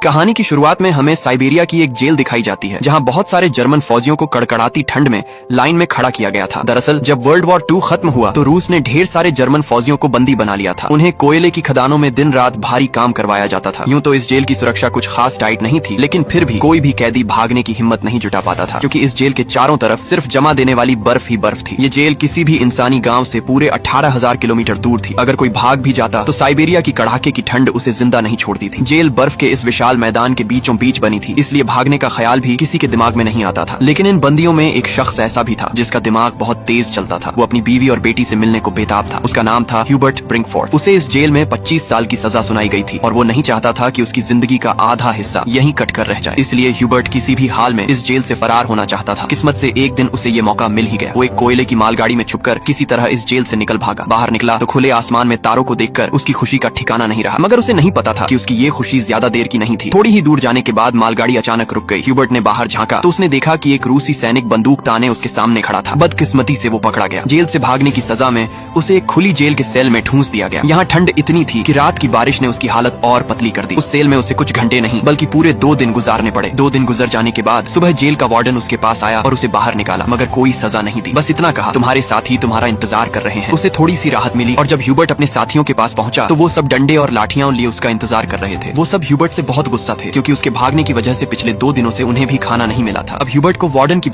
कहानी की शुरुआत में हमें साइबेरिया की एक जेल दिखाई जाती है जहां बहुत सारे जर्मन फौजियों को कड़कड़ाती ठंड में लाइन में खड़ा किया गया था। दरअसल जब वर्ल्ड वॉर 2 खत्म हुआ तो रूस ने ढेर सारे जर्मन फौजियों को बंदी बना लिया था। उन्हें कोयले की खदानों में दिन रात भारी काम करवाया जाता था। यूं तो इस जेल की सुरक्षा कुछ खास टाइट नहीं थी, लेकिन फिर भी कोई भी कैदी भागने की हिम्मत नहीं जुटा पाता था, क्योंकि इस जेल के चारों तरफ सिर्फ जमा देने वाली बर्फ ही बर्फ थी। ये जेल किसी भी इंसानी गाँव से पूरे 18,000 किलोमीटर दूर थी। अगर कोई भाग भी जाता तो साइबेरिया की कड़ाके की ठंड उसे जिंदा नहीं छोड़ती थी। जेल बर्फ के इस विशाल मैदान के बीचों बीच बनी थी, इसलिए भागने का ख्याल भी किसी के दिमाग में नहीं आता था। लेकिन इन बंदियों में एक शख्स ऐसा भी था जिसका दिमाग बहुत तेज चलता था। वो अपनी बीवी और बेटी से मिलने को बेताब था। उसका नाम था ह्यूबर्ट ब्रिंकफोर्ड। उसे इस जेल में 25 साल की सजा सुनाई गई थी और वो नहीं चाहता था कि उसकी जिंदगी का आधा हिस्सा यहीं कट कर रह जाए। इसलिए ह्यूबर्ट किसी भी हाल में इस जेल से फरार होना चाहता था। किस्मत से एक दिन उसे ये मौका मिल ही गया। वो एक कोयले की मालगाड़ी में छुपकर किसी तरह इस जेल से निकल भागा। बाहर निकला तो खुले आसमान में तारों को देखकर उसकी खुशी का ठिकाना नहीं रहा, मगर उसे नहीं पता था कि उसकी ये खुशी ज्यादा देर की नहीं थी। थोड़ी ही दूर जाने के बाद मालगाड़ी अचानक रुक गई। ह्यूबर्ट ने बाहर झांका तो उसने देखा कि एक रूसी सैनिक बंदूक ताने उसके सामने खड़ा था। बदकिस्मती से वो पकड़ा गया। जेल से भागने की सजा में उसे एक खुली जेल के सेल में ठूंस दिया गया। यहाँ ठंड इतनी थी कि रात की बारिश ने उसकी हालत और पतली कर दी। उस सेल में उसे कुछ घंटे नहीं बल्कि पूरे 2 दिन गुजारने पड़े। 2 दिन गुजर जाने के बाद सुबह जेल का वार्डन उसके पास आया और उसे बाहर निकाला, मगर कोई सजा नहीं दी। बस इतना कहा, तुम्हारे साथी तुम्हारा इंतजार कर रहे हैं। उसे थोड़ी सी राहत मिली और जब ह्यूबर्ट अपने साथियों के पास पहुंचा तो वो सब डंडे और लाठियां लिए उसका इंतजार कर रहे थे। वो सब ह्यूबर्ट से बहुत गुस्सा थे, क्योंकि उसके भागने की वजह से पिछले 2 दिनों से उन्हें भी खाना नहीं मिला था। अब ह्यूबर्ट को वार्डन की